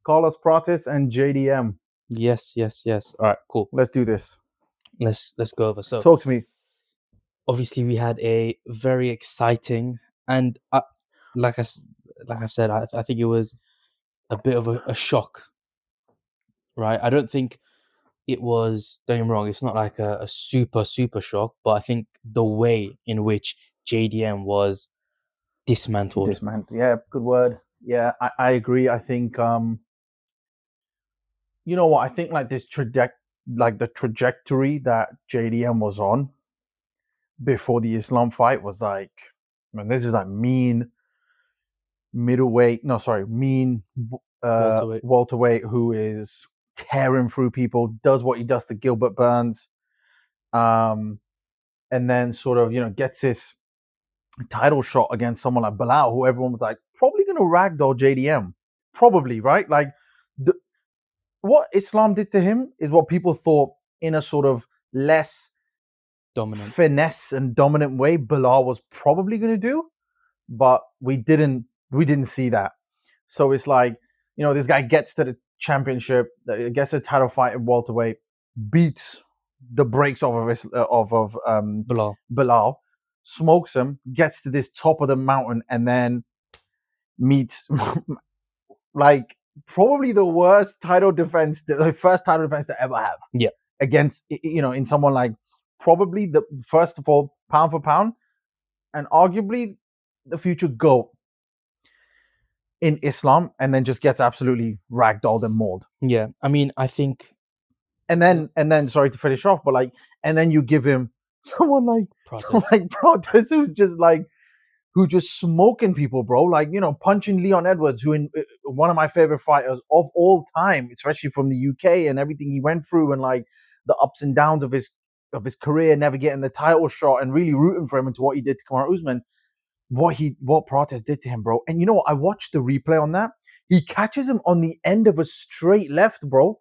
Carlos Prates and JDM. Yes. All right, cool. Let's do this. Let's go over. So Talk to me. obviously we had a very exciting and like I've said, I think it was a bit of a shock, right? I don't think it was. Don't get me wrong. It's not like a super shock, but I think the way in which JDM was dismantled. Yeah, good word. Yeah, I agree. I think you know what? I think like the trajectory that JDM was on before the Islam fight was like, man, this is like mean middleweight. No, sorry, mean welterweight who is tearing through people, does what he does to Gilbert Burns, and then sort of gets this title shot against someone like Bilal, who everyone was like probably going to ragdoll JDM, probably, right? Like what Islam did to him is what people thought in a sort of less dominant finesse and dominant way Bilal was probably going to do, but we didn't see that. So it's like, this guy gets to the championship, gets a title fight in welterweight, beats the brakes off of Bilal, smokes him, gets to this top of the mountain, and then meets like probably the worst title defense, the first title defense to ever have. Yeah. Against, in someone like probably the, first of all, pound for pound, and arguably the future GOAT in Islam, and then just gets absolutely ragdolled and mauled. Yeah, I mean, I think, and then sorry to finish off, but like, and then you give him someone like Prates, who's just smoking people, bro. Like, punching Leon Edwards, who in one of my favorite fighters of all time, especially from the UK and everything he went through, and like the ups and downs of his career, never getting the title shot, and really rooting for him into what he did to Kamaru Usman. What Prates did to him, bro. And you know what? I watched the replay on that. He catches him on the end of a straight left, bro.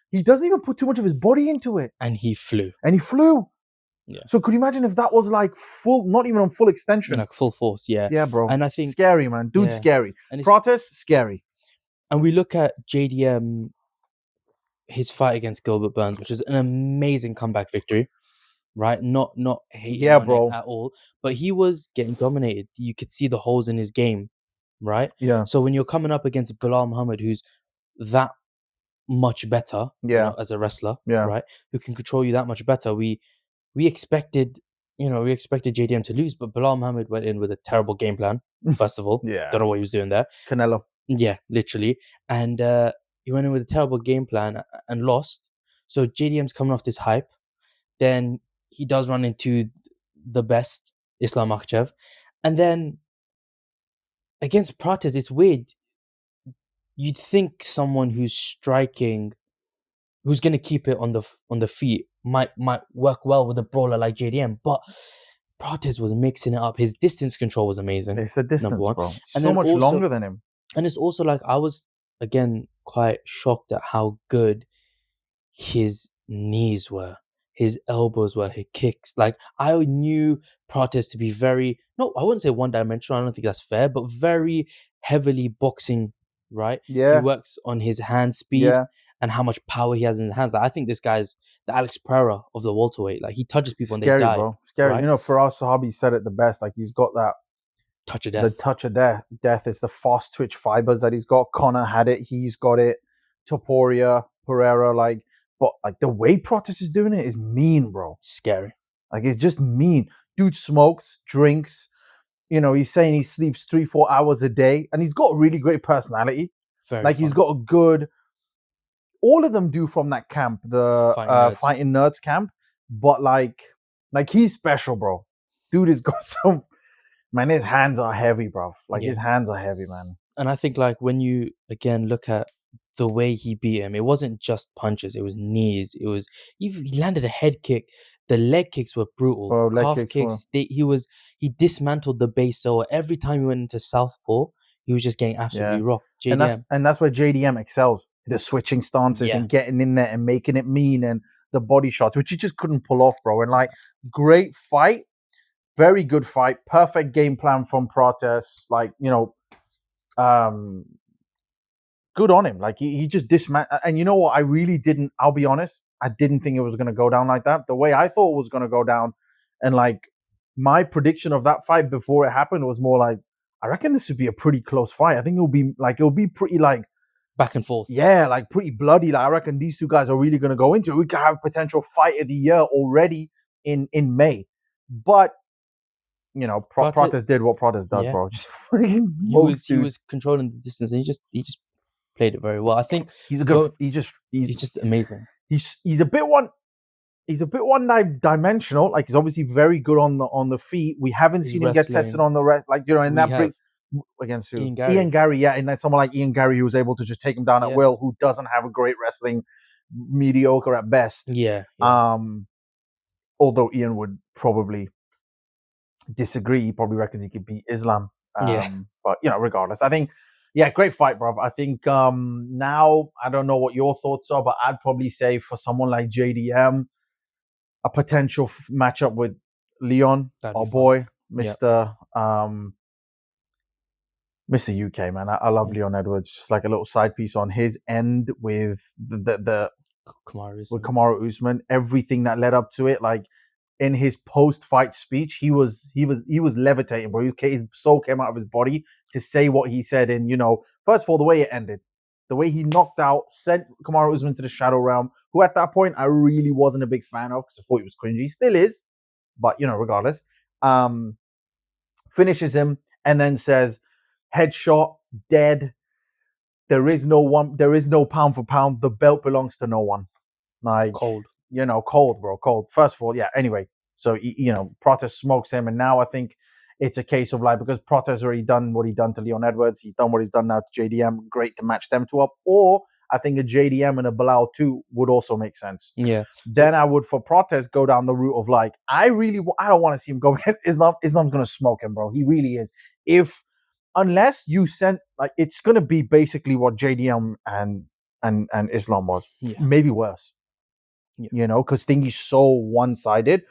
He doesn't even put too much of his body into it. And he flew. Yeah. So could you imagine if that was like full, not even on full extension? Like full force, yeah. Yeah, bro. And I think scary, man. Dude's scary. And Prates, scary. And we look at JDM, his fight against Gilbert Burns, which is an amazing comeback victory. Right, not hating on it at all, but he was getting dominated. You could see the holes in his game, right? Yeah. So when you're coming up against Bilal Muhammad, who's that much better, as a wrestler, right, who can control you that much better, we expected, JDM to lose, but Bilal Muhammad went in with a terrible game plan. First of all, don't know what he was doing there. Canelo. Yeah, literally, and he went in with a terrible game plan and lost. So JDM's coming off this hype, then he does run into the best, Islam Makhachev. And then against Prates, it's weird. You'd think someone who's striking, who's going to keep it on the feet, might work well with a brawler like JDM. But Prates was mixing it up. His distance control was amazing. It's the distance, bro. And so much longer than him. And it's also like, I was, again, quite shocked at how good his knees were. His elbows were, his kicks. Like, I knew Prates to be very, no, I wouldn't say one-dimensional, I don't think that's fair, but very heavily boxing, right? Yeah. He works on his hand speed and how much power he has in his hands. Like, I think this guy's the Alex Pereira of the welterweight. Like, he touches people and they die. Bro. Scary, right? Faraz Sahabi said it the best. Like, he's got that touch of death. The touch of death is the fast twitch fibers that he's got. Conor had it. He's got it. Topuria, Pereira, like, but like the way Prates is doing it is mean, bro. Scary. Like, it's just mean. Dude smokes, drinks. He's saying he sleeps 3-4 hours a day, and he's got a really great personality. Very like, fun. He's got a good. All of them do from that camp, the Fighting Nerds camp. But like he's special, bro. Dude has got some. Man, his hands are heavy, bro. Like, his hands are heavy, man. And I think, like, when you, again, look at the way he beat him, it wasn't just punches. It was knees. It was... He landed a head kick. The leg kicks were brutal. Bro, calf kicks. He dismantled the base. So every time he went into southpaw, he was just getting absolutely rocked. JDM. And that's where JDM excels. The switching stances and getting in there and making it mean, and the body shots, which he just couldn't pull off, bro. And like, great fight. Very good fight. Perfect game plan from Prates. Like, good on him. Like he just dismantled. And you know what? I really didn't. I'll be honest. I didn't think it was going to go down like that. The way I thought it was going to go down, and like my prediction of that fight before it happened was more like, I reckon this would be a pretty close fight. I think it'll be pretty like back and forth. Yeah, like pretty bloody. Like I reckon these two guys are really going to go into it. We could have potential fight of the year already in May. But you know, Prates did what Prates does, bro. Just freaking smoked. He was controlling the distance, and he just played it very well. I think he's a good. He's just amazing. He's a bit one-dimensional. Like he's obviously very good on the feet. We haven't seen him get tested on the rest. Like in that break against Ian Gary, yeah, and then someone like Ian Gary who was able to just take him down at will, who doesn't have a great wrestling, mediocre at best. Yeah. Although Ian would probably disagree, he probably reckons he could beat Islam. But you know, regardless, I think, great fight, bro. I think now I don't know what your thoughts are, but I'd probably say for someone like JDM, a potential matchup with Leon, our boy, Mr. Mr. UK, man. I love Leon Edwards. Just like a little side piece on his end with the Kamaru Usman. Everything that led up to it, like in his post-fight speech, he was levitating, bro. His soul came out of his body to say what he said. And you know, first of all, the way it ended, the way he knocked out, sent Kamaru Usman to the shadow realm, who at that point I really wasn't a big fan of because I thought he was cringy. He still is, but you know, regardless, finishes him and then says, "Headshot, dead. There is no pound for pound. The belt belongs to no one." Like cold, bro, cold. First of all, anyway, so you know, Prates smokes him, and now I think it's a case of like, because Prates already done what he done to Leon Edwards, he's done what he's done now to JDM. Great to match them two up, or I think a JDM and a Bilal too would also make sense. Yeah. Then I would, for Prates, go down the route of like, I don't want to see him go against Islam. Islam's gonna smoke him, bro. He really is. Unless you send, like, it's gonna be basically what JDM and Islam was, maybe worse. You know, because thing is so one-sided,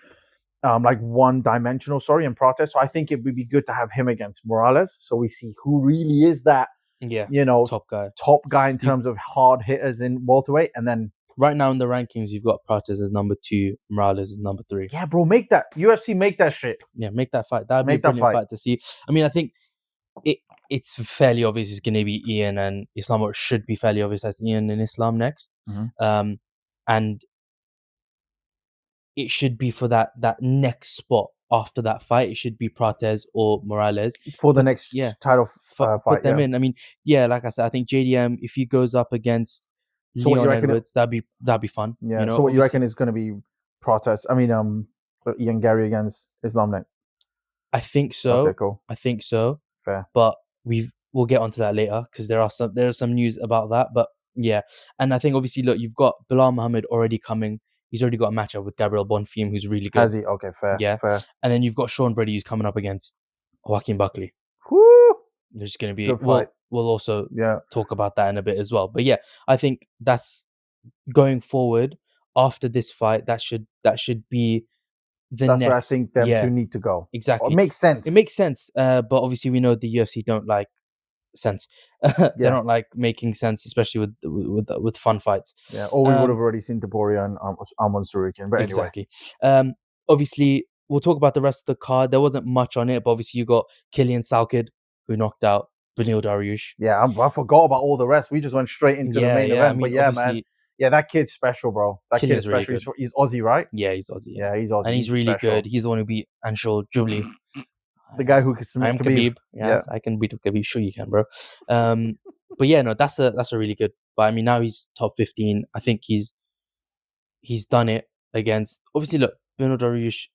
like one-dimensional. And Prates. So I think it would be good to have him against Morales, so we see who really is that. You know, top guy in terms of hard hitters in welterweight. And then right now in the rankings, you've got Prates as number 2, Morales as number 3. Yeah, bro, make that UFC, make that shit. Yeah, make that fight. That'd be a brilliant fight to see. I mean, I think it's fairly obvious it's going to be Ian and Islam, or it should be fairly obvious that's Ian and Islam next. And it should be for that next spot after that fight. It should be Prates or Morales for the next title fight. Put them in. I mean, like I said, I think JDM, if he goes up against Leon Edwards, that'd be fun. Yeah. You know, so what you reckon is going to be Prates? I mean, Ian Gary against Islam next. I think so. Okay, cool. I think so. Fair. But we'll get onto that later because there is some news about that. But yeah, and I think obviously, look, you've got Bilal Muhammad already coming. He's already got a matchup with Gabriel Bonfim, who's really good. Has he? Okay, fair. Yeah. Fair. And then you've got Sean Brady, who's coming up against Joaquin Buckley. Woo! There's going to be good fight. We'll also talk about that in a bit as well. But yeah, I think that's going forward after this fight. That should be the that's next. Where I think them two need to go. Exactly. It makes sense. It makes sense. But obviously, we know the UFC don't like sense. They don't like making sense, especially with fun fights. Yeah, or we would have already seen Taporia and Arman Sorokin. But anyway, exactly. Obviously, we'll talk about the rest of the card. There wasn't much on it, but obviously you got Killian Salkid, who knocked out Beneil Dariush. Yeah, I forgot about all the rest. We just went straight into the main event. I mean, but man, that kid's special, bro. That kid's special. Really he's Aussie, right? Yeah, he's Aussie. Yeah, he's Aussie, and he's really special. Good. He's the one who beat Anshul Jubli. The guy who can submit Khabib. Yes, I can beat Khabib. Sure, you can, bro. But yeah, no, that's a really good. But I mean, now he's top 15. I think he's done it against. Obviously, look, Beneil Dariush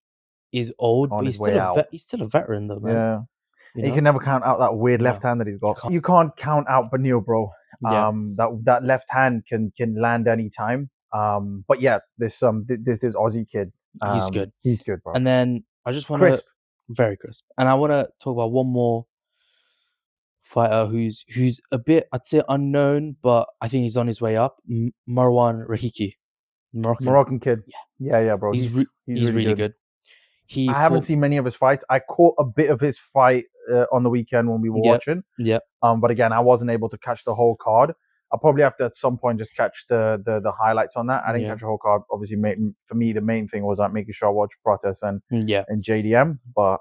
is old, but he's still a veteran, though, man. Yeah, you can never count out that weird left hand that he's got. You can't count out Beneil, bro. That left hand can land any time. But yeah, there's this Aussie kid. He's good. He's good, bro. And then I just want to very crisp, and I want to talk about one more fighter who's a bit, I'd say, unknown, but I think he's on his way up. Marwan Rahiki, Moroccan kid. Yeah, bro. He's really good. I haven't seen many of his fights. I caught a bit of his fight on the weekend when we were watching. Yeah. But again, I wasn't able to catch the whole card. I'll probably have to at some point just catch the highlights on that. I didn't Yeah. catch a whole card. Obviously, for me, the main thing was like making sure I watched Prates and Yeah. JDM. But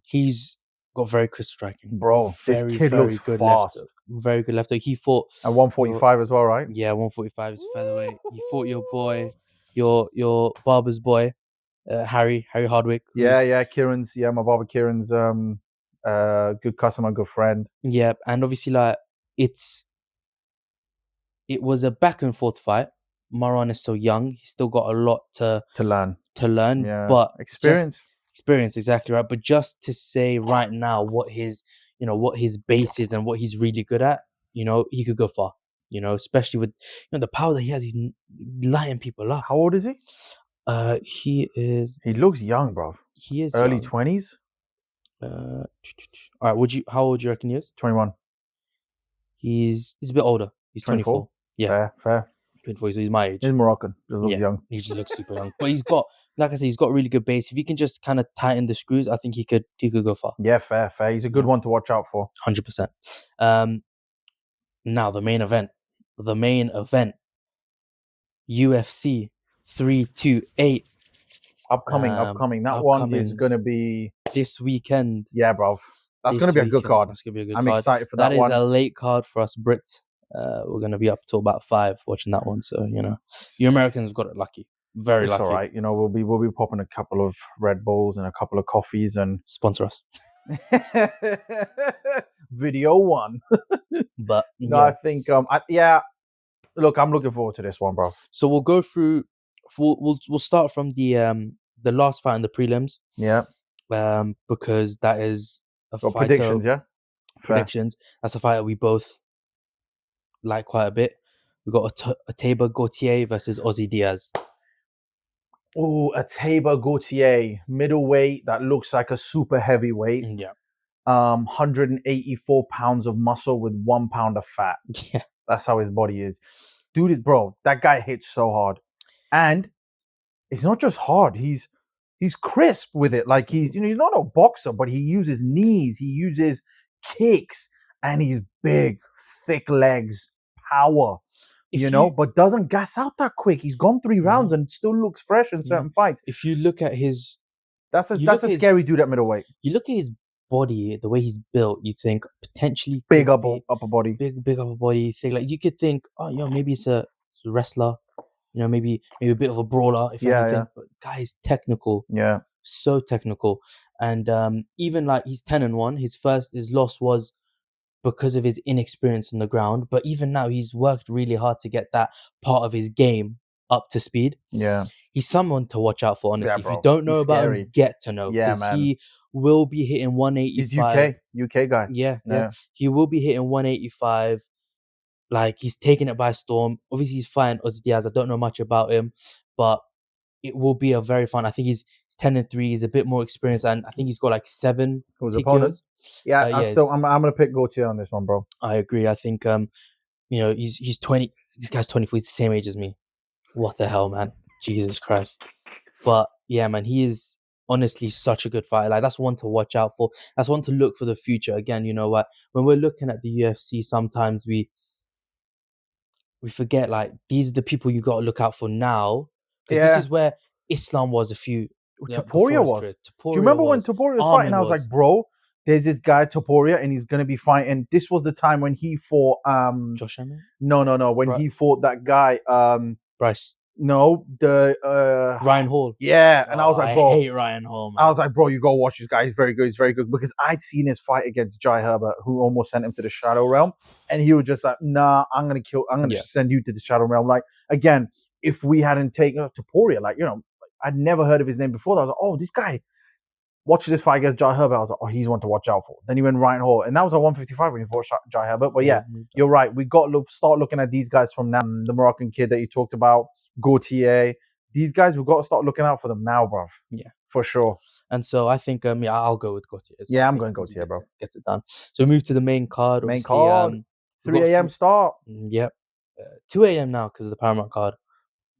He's got very crisp striking. bro, this Very, kid very looks good left fast. hook. Very good left hook. He fought And 145 as well, right? Yeah, 145 is featherweight. He fought your boy, your barber's boy, Harry Hardwick. Yeah, Kieran's. Yeah, my barber Kieran's. Good customer, good friend. Yeah, and obviously like it was a back and forth fight. Marwan is so young; he's still got a lot to learn. Yeah, but experience. Experience, exactly right. But just to say right now what his base is and what he's really good at, he could go far. Especially with the power that he has, he's lighting people up. How old is he? He looks young, bro. He is early young. 20s. All right. How old do you reckon he is? 21. He's a bit older. He's 24. Yeah, Fair. 24. So he's my age. He's Moroccan. Just looks young. He just looks super young. But he's got, like I said, he's got really good base. If he can just kind of tighten the screws, I think he could go far. Yeah, fair. He's a good one to watch out for. 100%. Now the main event. UFC 328. Upcoming. That one is gonna be this weekend. Yeah, bro. That's gonna be a good card. That's gonna be a good I'm card. excited for that one. That is a late card for us Brits. We're gonna be up till about 5 watching that one. So you Americans got it lucky. Very lucky. It's all right. We'll be popping a couple of Red Bulls and a couple of coffees and sponsor us. Video one. But no, I think look, I'm looking forward to this one, bro. So we'll go through. We'll start from the last fight in the prelims. Yeah. Because that is a fight. Predictions, yeah. Predictions. That's a fight that we both like quite a bit. We got a Tabor Gautier versus Ozzy Diaz. Oh, a Tabor Gautier, middleweight that looks like a super heavyweight. Yeah. 184 pounds of muscle with 1 pound of fat. Yeah. That's how his body is. Dude, bro, that guy hits so hard. And it's not just hard. He's crisp with it. Like he's not a boxer, but he uses knees, he uses kicks, and he's big, thick legs, power. But doesn't gas out that quick. He's gone 3 rounds and still looks fresh in certain fights. If you look at his, that's a scary dude at middleweight. You look at his body, the way he's built, you think potentially big upper body, big upper body thing. Like you could think, maybe it's a wrestler, maybe a bit of a brawler. If anything, yeah. But guy is technical. Yeah, so technical. And even like he's 10-1. His loss was because of his inexperience on the ground. But even now, he's worked really hard to get that part of his game up to speed. Yeah, he's someone to watch out for. Honestly, if you don't know about him, get to know. Yeah, man. He will be hitting 185. He's UK guy. Yeah. He will be hitting 185. Like he's taking it by storm. Obviously, he's fighting Ozzy Diaz. I don't know much about him, but it will be a very fun. I think he's 10-3. He's a bit more experienced, and I think he's got like 7 opponents. Yeah, I'm gonna pick Gautier on this one, bro. I agree. I think he's 20. This guy's 24. He's the same age as me. What the hell, man? Jesus Christ. But yeah, man, he is honestly such a good fighter. Like that's one to watch out for. That's one to look for the future. Again, you know what? When we're looking at the UFC, sometimes we forget like these are the people you got to look out for now. Because this is where Islam was a few. Topuria was. Do you remember when Topuria was fighting? I was like, bro, there's this guy Topuria, and he's gonna be fighting. This was the time when he fought. Josh Emmett? No. When he fought that guy. Bryce. No, the Ryan Hall. Yeah, and I was like, bro, I hate Ryan Hall, man. I was like, bro, you go watch this guy. He's very good. He's very good because I'd seen his fight against Jai Herbert, who almost sent him to the Shadow Realm, and he was just like, nah, I'm gonna send you to the Shadow Realm. Like again, if we hadn't taken Topuria, I'd never heard of his name before. I was like, oh, this guy. Watching this fight against Jai Herbert, I was like, oh, he's one to watch out for. Then he went Ryan Hall, and that was at 155 when he fought Jai Herbert. But yeah, you're right. We got to start looking at these guys from now. The Moroccan kid that you talked about, Gautier. These guys, we've got to start looking out for them now, bro. Yeah, for sure. And so I think, I'll go with Gautier as well. Yeah, I'm going Gautier, bro. Gets it done. So we move to the main card. 3 a.m. start. Yep. 2 a.m. now because of the Paramount card.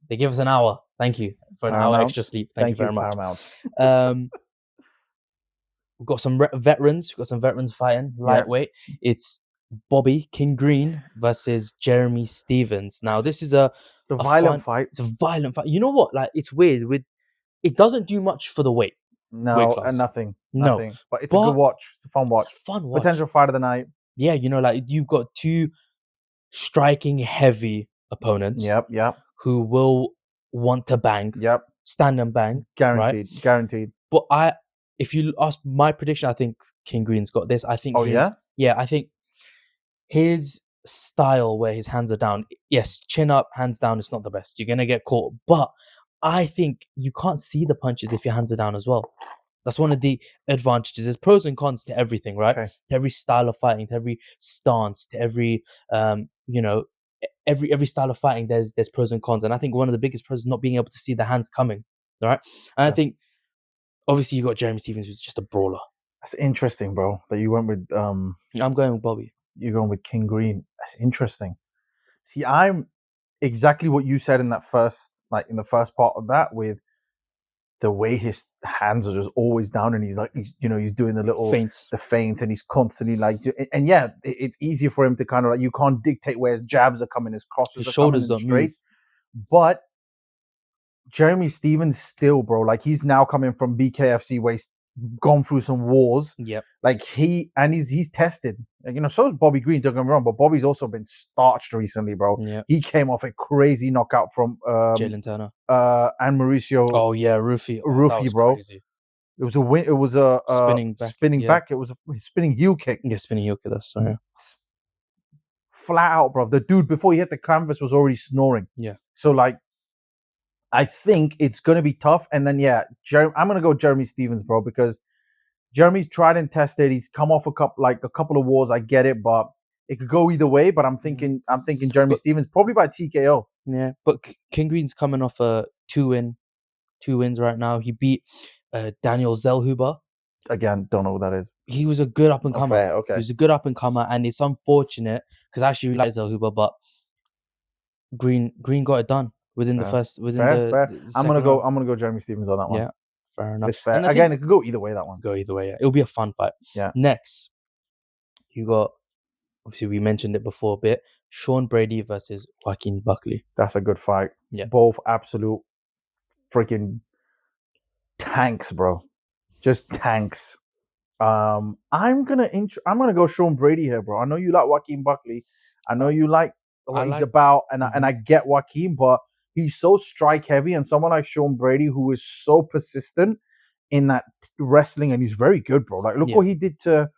They give us an hour. Thank you for an hour extra sleep. Thank you very much. Paramount. We've got some veterans. We've got some veterans fighting lightweight. It's Bobby King Green versus Jeremy Stevens. Now this is a violent fight. It's a violent fight. You know what? Like it's weird. It doesn't do much for the weight No, class. nothing. No, Nothing. But it's a good watch. It's a fun watch. It's a fun watch. Potential fight of the night. Yeah, you know, like you've got two striking heavy opponents. Yep. Who will want to bang. Yep. Stand and bang. Guaranteed. Right? Guaranteed. But if you ask my prediction, I think King Green's got this. I think I think his style where his hands are down, yes, chin up, hands down, it's not the best. You're gonna get caught. But I think you can't see the punches if your hands are down as well. That's one of the advantages. There's pros and cons to everything, right? Okay. To every style of fighting, to every stance, to every every style of fighting, there's pros and cons. And I think one of the biggest pros is not being able to see the hands coming. All right. And I think obviously you got Jeremy Stevens, who's just a brawler. That's interesting, bro. That you went with I'm going with Bobby. You're going with King Green. That's interesting. See, I'm exactly what you said in that in the first part of that, with the way his hands are just always down, and he's doing the little feints, and he's constantly and yeah, it's easier for him to kind of you can't dictate where his jabs are coming, his crosses, his shoulders are straight. But Jeremy Stevens still, bro, he's now coming from BKFC where he's gone through some wars. Yep. He's tested. So is Bobby Green, don't get me wrong, but Bobby's also been starched recently, bro. Yep. He came off a crazy knockout from Jalen Turner. And Mauricio. Oh yeah, Rufy. Rufy, bro. Crazy. It was a win. It was a spinning back. It was a spinning heel kick. Yeah, spinning heel kick. That's sorry. Flat out, bro. The dude before he hit the canvas was already snoring. Yeah. So I think it's gonna be tough. And then I'm gonna go Jeremy Stevens, bro, because Jeremy's tried and tested. He's come off a couple of wars. I get it, but it could go either way. But I'm thinking Jeremy Stevens probably by TKO. Yeah, but King Green's coming off a two wins right now. He beat Daniel Zellhuber. Again, don't know what that is. He was a good up and comer. Okay. He was a good up and comer, and it's unfortunate because I actually like Zellhuber, but Green got it done within the first I'm gonna go Jeremy Stevens on that one. Yeah, fair enough. It's fair. Again, it could go either way. That one go either way. Yeah, it'll be a fun fight. Yeah. Next, you got, obviously we mentioned it before a bit, Sean Brady versus Joaquin Buckley. That's a good fight. Yeah, both absolute freaking tanks, bro. Just tanks. I'm gonna go Sean Brady here, bro. I know you like Joaquin Buckley. I know you like what he's about, and I get Joaquin, but he's so strike heavy, and someone like Sean Brady who is so persistent in that wrestling, and he's very good, bro. Look what he did to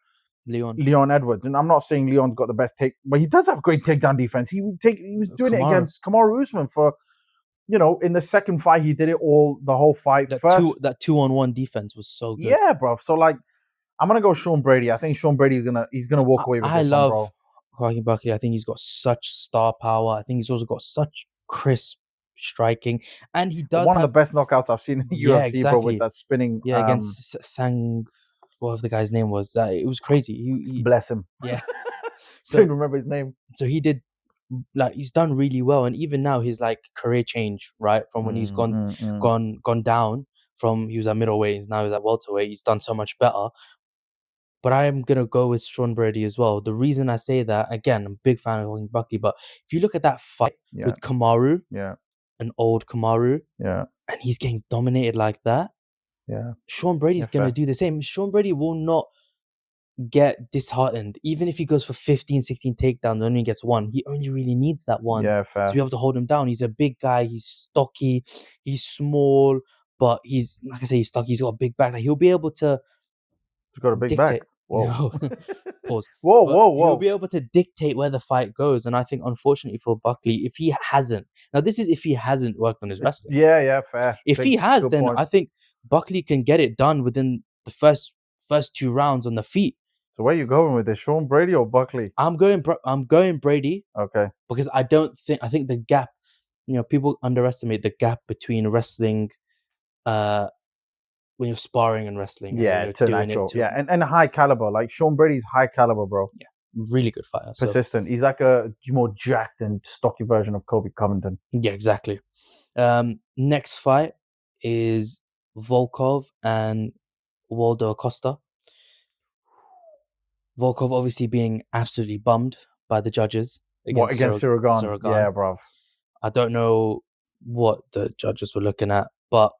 Leon Edwards, and I'm not saying Leon's got the best take, but he does have great takedown defense. He was doing it against Kamaru Usman for, in the second fight he did it the whole fight. That 2-on-1 defense was so good. Yeah, bro. So I'm gonna go Sean Brady. I think Sean Brady is gonna walk away with this one, bro. Joaquin Buckley. I think he's got such star power. I think he's also got such crisp striking, and he does one of the best knockouts I've seen in the UFC, exactly. bro, with that spinning. Yeah, against Sang, whatever the guy's name was. It was crazy. He bless him. Yeah, so, I don't remember his name. So he did, he's done really well, and even now his career change, right, from when he's gone down from, he was at middleweight, now he's at welterweight. He's done so much better. But I am going to go with Sean Brady as well. The reason I say that, again, I'm a big fan of Joaquin Buckley, but if you look at that fight with Kamaru, an old Kamaru, and he's getting dominated like that, Sean Brady's going to do the same. Sean Brady will not get disheartened. Even if he goes for 15, 16 takedowns and only gets one, he only really needs that one to be able to hold him down. He's a big guy. He's stocky. He's small, but he's, like I say, he's stocky. He's got a big back. He'll be able to got a big back. Whoa. No. Pause. Whoa. He'll be able to dictate where the fight goes. And I think, unfortunately for Buckley, if he hasn't worked on his wrestling. Yeah, fair. If he has, then I think Buckley can get it done within the first 2 rounds on the feet. So where are you going with this, Sean Brady or Buckley? I'm going Brady. Okay. Because I think the gap, people underestimate the gap between wrestling, when you're sparring and wrestling. Yeah, to natural. And high caliber. Like Sean Brady's high caliber, bro. Yeah, really good fighter. Persistent. He's like a more jacked and stocky version of Kobe Covington. Yeah, exactly. Next fight is Volkov and Waldo Acosta. Volkov obviously being absolutely bummed by the judges What, against Sirigan? Sirigan. Yeah, bruv. I don't know what the judges were looking at, but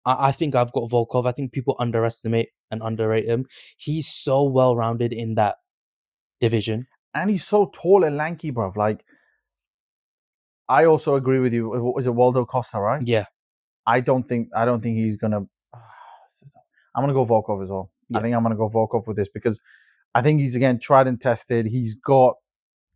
I think I've got Volkov. I think people underestimate and underrate him. He's so well rounded in that division. And he's so tall and lanky, bruv. Like, I also agree with you. Is it Waldo Costa, right? Yeah. I don't think he's gonna. I'm gonna go Volkov as well. Yeah. I think I'm gonna go Volkov with this because I think he's again tried and tested. He's got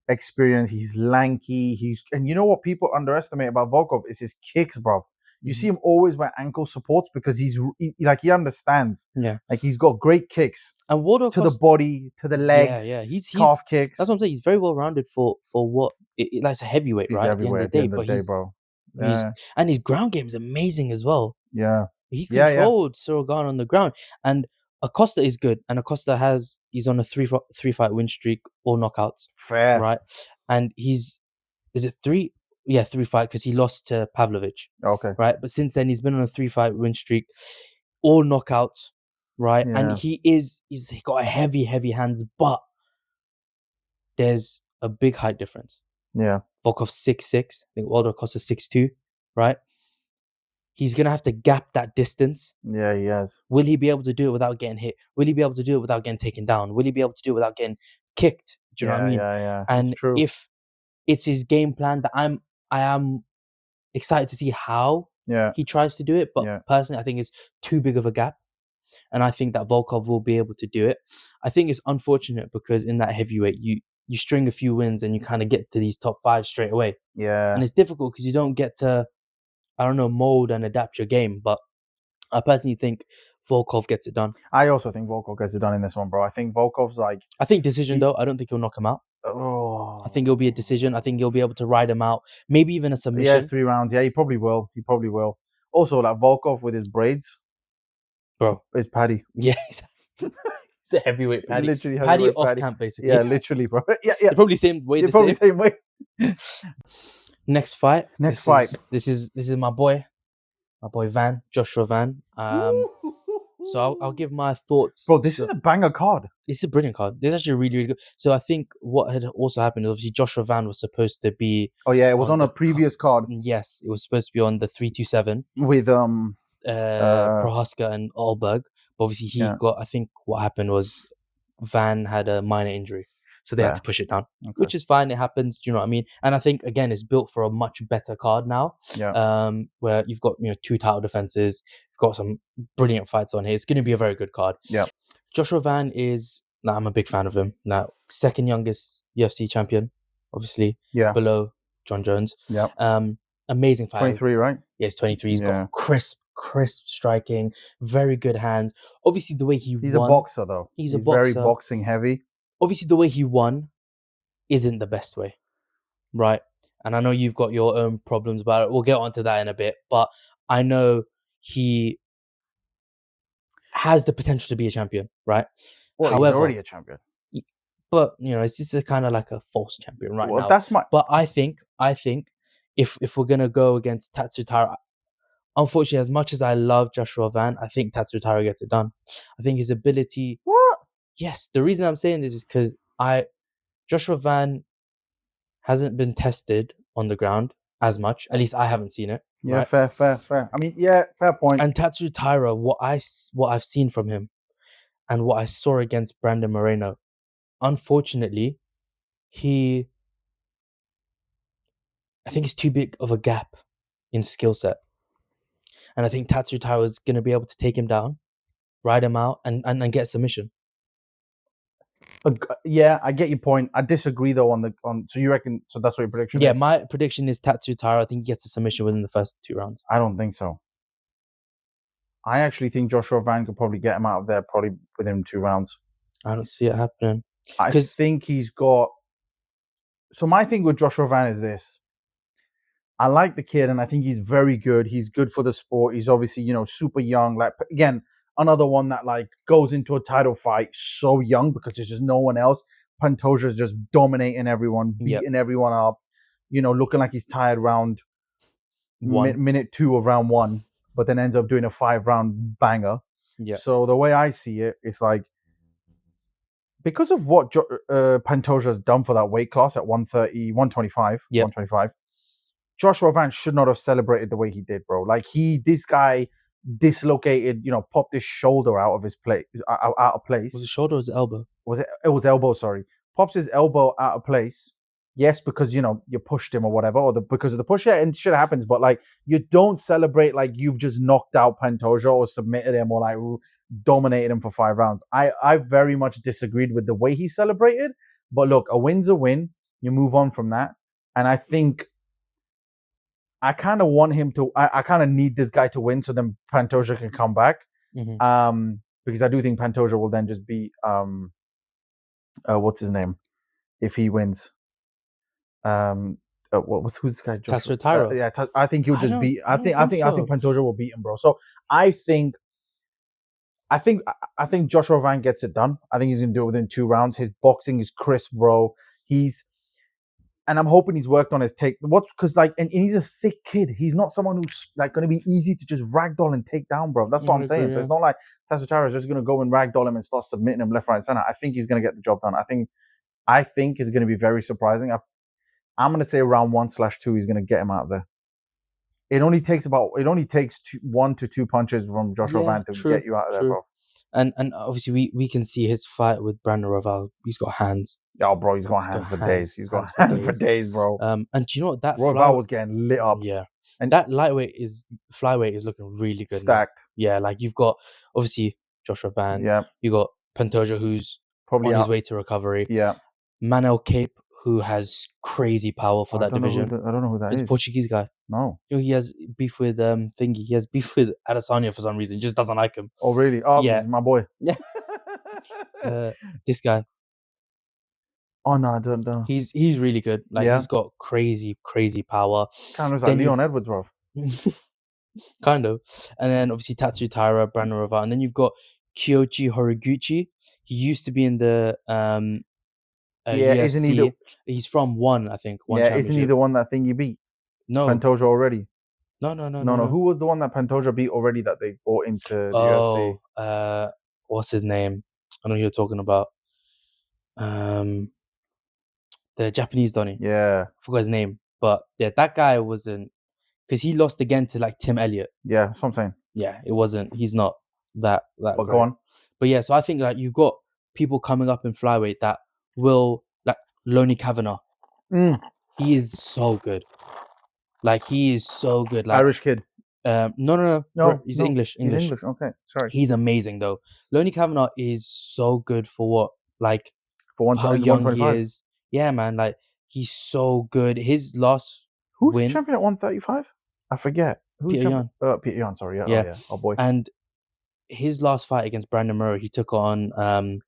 experience. He's lanky. And you know what people underestimate about Volkov is his kicks, bro. You see him always wear ankle supports because he understands. Yeah. Like he's got great kicks And Waldo to the body, to the legs. Yeah. He's calf kicks. That's what I'm saying. He's very well rounded for what like a heavyweight, He's right? heavyweight At the end of the day, bro. Yeah. And his ground game is amazing as well. Yeah. He controlled Sirigan on the ground, and Acosta is good. And Acosta he's on a three fight win streak, all knockouts. Fair. Right, and is it 3? Yeah, 3 fight because he lost to Pavlovich. Okay. Right, but since then he's been on a 3 fight win streak, all knockouts. Right, Yeah. and he's got a heavy hands, but there's a big height difference. Yeah. Volkov 6'6", I think Waldo Acosta 6'2", right? He's going to have to gap that distance. Yeah, he has. Will he be able to do it without getting hit? Will he be able to do it without getting taken down? Will he be able to do it without getting kicked? Do you know what I mean? Yeah. And it's true. if it's his game plan that I am excited to see how he tries to do it, but personally I think it's too big of a gap. And I think that Volkov will be able to do it. I think it's unfortunate because in that heavyweight, you string a few wins and you kind of get to these top 5 straight away. Yeah. And it's difficult because you don't get to, I don't know, mold and adapt your game. But I personally think Volkov gets it done. I also think Volkov gets it done in this one, bro. I think Volkov's like... I think decision, though. I don't think he'll knock him out. Oh. I think it'll be a decision. I think he'll be able to ride him out. Maybe even a submission. Yeah, it's 3 rounds. Yeah, he probably will. Also, like Volkov with his braids. Bro. It's Paddy. Yeah, exactly. It's a heavyweight Paddy. Literally Paddy off camp, basically. Yeah, literally, bro. Yeah. They're probably same way. Same way. Next fight. This is my boy Van, Joshua Van. So I'll give my thoughts. Bro, this is a banger card. It's a brilliant card. This is actually really, really good. So I think what had also happened is obviously Joshua Van was supposed to be... Oh yeah, it was on a previous card. Yes, it was supposed to be on the 327 with Prohaska and Alberg. But obviously I think what happened was Van had a minor injury. So they had to push it down, which is fine. It happens. Do you know what I mean? And I think, again, it's built for a much better card now. Yeah. Where you've got 2 title defenses. You've got some brilliant fights on here. It's going to be a very good card. Yeah. Joshua Van is... Now, I'm a big fan of him. Now, second youngest UFC champion, obviously. Yeah. Below John Jones. Yeah. Amazing fighter. 23, right? Yeah, he's 23. He's got crisp striking, very good hands. Obviously, the way he's a boxer, though. He's a boxer. Very boxing heavy. Obviously, the way he won isn't the best way, right? And I know you've got your own problems about it. We'll get onto that in a bit. But I know he has the potential to be a champion, right? Well, however, he's already a champion. But, it's just a kind of like a false champion right now. That's my... But I think if we're going to go against Tatsutara, unfortunately, as much as I love Joshua Van, I think Tatsutara gets it done. I think his ability... What? Yes, the reason I'm saying this is because Joshua Van hasn't been tested on the ground as much. At least I haven't seen it. Yeah, right? fair. I mean, yeah, fair point. And Tatsutara, what I've seen from him and what I saw against Brandon Moreno, unfortunately, I think it's too big of a gap in skill set. And I think Tatsutara is going to be able to take him down, ride him out, and get a submission. Yeah, I get your point. I disagree though so you reckon that's what your prediction is? Yeah, my prediction is Tatsutara. I think he gets a submission within the first 2 rounds. I don't think so. I actually think Joshua Van could probably get him out of there probably within 2 rounds. I don't see it happening. I think he's got... So my thing with Joshua Van is this. I like the kid and I think he's very good. He's good for the sport. He's obviously, super young. Like, again, another one that like goes into a title fight so young because there's just no one else. Pantoja is just dominating everyone, beating everyone up, looking like he's tired round minute 2 of round 1, but then ends up doing a 5-round banger. Yeah. So the way I see it, it's like because of what Pantoja has done for that weight class at 130, 125, Yep. 125, Joshua Van should not have celebrated the way he did, bro. Like this guy dislocated, popped his shoulder out of his place, out of place. Was it shoulder or was it elbow? It was elbow, sorry. Pops his elbow out of place. Yes, because you pushed him or whatever, or because of the push. Yeah, and shit happens, but like you don't celebrate like you've just knocked out Pantoja or submitted him or like dominated him for 5 rounds. I very much disagreed with the way he celebrated, but look, a win's a win. You move on from that, and I think I kind of want him to. I kind of need this guy to win so then Pantoja can come back. Mm-hmm. Because I do think Pantoja will then just beat what's his name if he wins. Who's this guy? Tatsuro Taira. Yeah, I think he'll just beat. I think Pantoja will beat him, bro. So I think Joshua Van gets it done. I think he's gonna do it within 2 rounds. His boxing is crisp, bro. And I'm hoping he's worked on his take. Because and he's a thick kid. He's not someone who's like going to be easy to just ragdoll and take down, bro. That's what I'm saying. So it's not like Tatsuro Taira is just going to go and ragdoll him and start submitting him left, right, center. I think he's going to get the job done. I think it's going to be very surprising. I'm going to say round 1/2, he's going to get him out of there. It only takes 1 to 2 punches from Joshua Van to get you out of there, bro. And obviously we can see his fight with Brandon Royval. He's got hands. Oh, bro, he's got hands for days. He's got hands for days, bro. And do you know what, that Royval was getting lit up. Yeah, and that flyweight is looking really good. Stacked. Now. Yeah, like you've got obviously Joshua Van. Yeah. You got Pantoja, who's probably on his way to recovery. Yeah. Manel Cape, who has crazy power for that division. I don't know who that is. Portuguese guy. No. He has beef with Thingy. He has beef with Adesanya for some reason. He just doesn't like him. Oh really? Oh yeah, my boy. Yeah. This guy. Oh no, I don't know. He's really good. Like he's got crazy power. Kind of like Leon Edwards, bro. Kind of. And then obviously Tatsuro Taira, Brandon Royval, and then you've got Kyoichi Horiguchi. He used to be in the UFC. Isn't he he's from one isn't he the one that thing you beat? No. Pantoja already. No. Who was the one that Pantoja beat already that they brought into the UFC? What's his name? I know who you're talking about. The Japanese Donny. Yeah. I forgot his name. But yeah, that guy wasn't, because he lost again to like Tim Elliott. Yeah, that's what I'm saying. Yeah, it wasn't. He's not that But great. go on. But yeah, so I think like you've got people coming up in flyweight that will, like Lonnie Kavanagh. He is so good. Like he is so good. Like Irish kid. No. He's English. He's English. Okay, sorry. He's amazing though. Lonnie Kavanagh is so good for what, like for how young he is. Yeah, man. Like he's so good. His last who's champion at 135? I forget. Who's Peter Yan. Peter Yan. Sorry. Yeah. Yeah. Oh, yeah. Oh boy. And his last fight against Brandon Moreno, he took on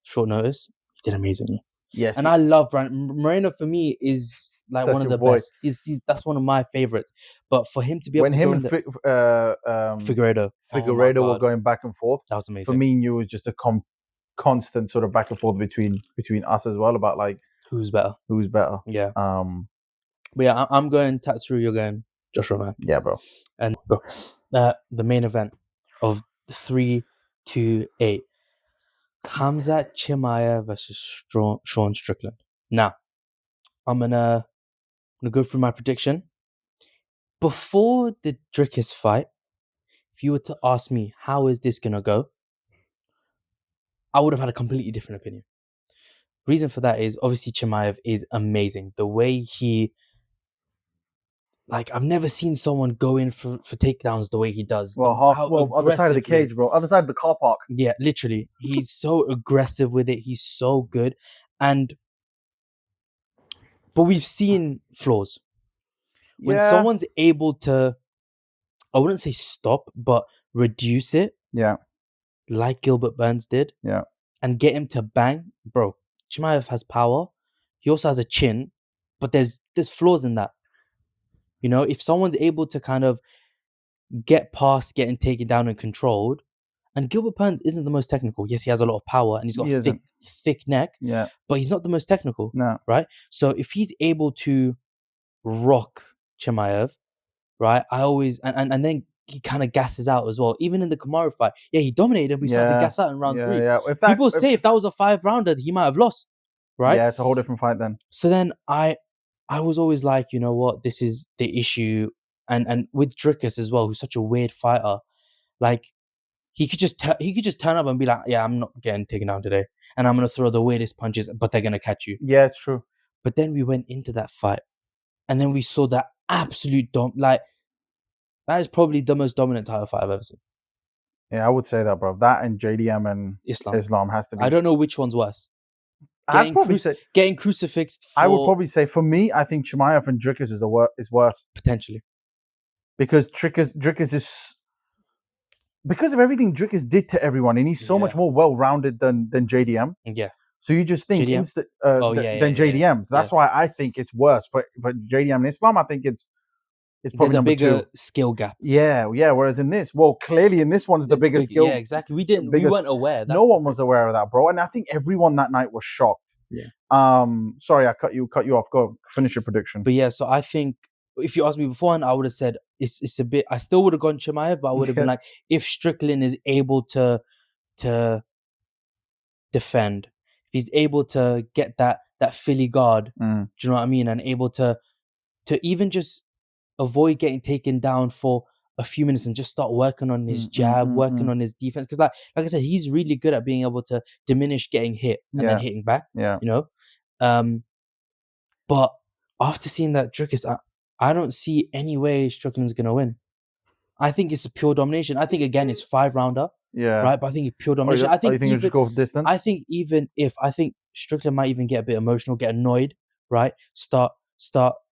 short notice. He did amazingly. Yes. And I love Brandon Moreno. For me, is like one of the best. That's one of my favorites. But for him to be able to go in Figueiredo were going back and forth. That was amazing. For me, it was just a constant sort of back and forth between us as well about like who's better. Yeah. But yeah, I'm going Tatsuro. You're going Joshua, man. Yeah, bro. And the main event of 328. Khamzat Chimaev versus Sean Strickland. Now, I'm gonna go through my prediction. Before the Drickus fight, if you were to ask me how is this gonna go, I would have had a completely different opinion. Reason for that is obviously Chimaev is amazing. The way he, like, I've never seen someone go in for takedowns the way he does. Other side of the cage, bro. Other side of the car park. Yeah, literally. He's so aggressive with it. He's so good. But we've seen flaws. When someone's able to, I wouldn't say stop, but reduce it. Yeah. Like Gilbert Burns did. Yeah. And get him to bang. Bro, Chimaev has power. He also has a chin. But there's flaws in that. You know, if someone's able to kind of get past getting taken down and controlled, and Gilbert Burns isn't the most technical. Yes, he has a lot of power and he's got a thick neck. Yeah. But he's not the most technical. No. Right? So if he's able to rock Chimaev, right? I always and then he kind of gasses out as well. Even in the Kamaru fight, he dominated him. We started to Yeah. gas out in round 3. Yeah. People say if that was a 5-rounder, he might have lost, right? Yeah, it's a whole different fight then. So then I was always like, you know what, this is the issue, and with Dricus as well, who's such a weird fighter, like he could just turn up and be like, yeah, I'm not getting taken down today, and I'm gonna throw the weirdest punches, but they're gonna catch you. Yeah, it's true. But then we went into that fight, and then we saw that absolute that is probably the most dominant title fight I've ever seen. Yeah, I would say that, bro. That and JDM and Islam has to be. I don't know which one's worse. I'd probably say getting crucifixed. I would probably say for me, I think Chimaev and Dricus is worse potentially, because Dricus is because of everything Dricus did to everyone, and he's so much more well-rounded than JDM. Yeah. So you just think JDM? than JDM. That's why I think it's worse for JDM and Islam. I think it's probably there's a bigger 2. skill gap. Yeah. Whereas in this, clearly in this one's the biggest skill. Yeah, exactly. We weren't aware. No one was aware of that, bro. And I think everyone that night was shocked. Yeah. Sorry, I cut you off. Go finish your prediction. But yeah, so I think if you asked me beforehand, I would have said it's a bit. I still would have gone Chimaev, but I would have been like, if Strickland is able to defend, if he's able to get that Philly guard, do you know what I mean, and able to even just avoid getting taken down for a few minutes and just start working on his jab, working on his defense, because like I said, he's really good at being able to diminish getting hit and then hitting back. Yeah, you know. But after seeing that Dricus, I don't see any way Strickland's gonna win. I think it's a pure domination. I think again it's 5-rounder. Yeah. Right, but I think it's pure domination. I think you think just go for distance? I think I think Strickland might even get a bit emotional, get annoyed, right? Start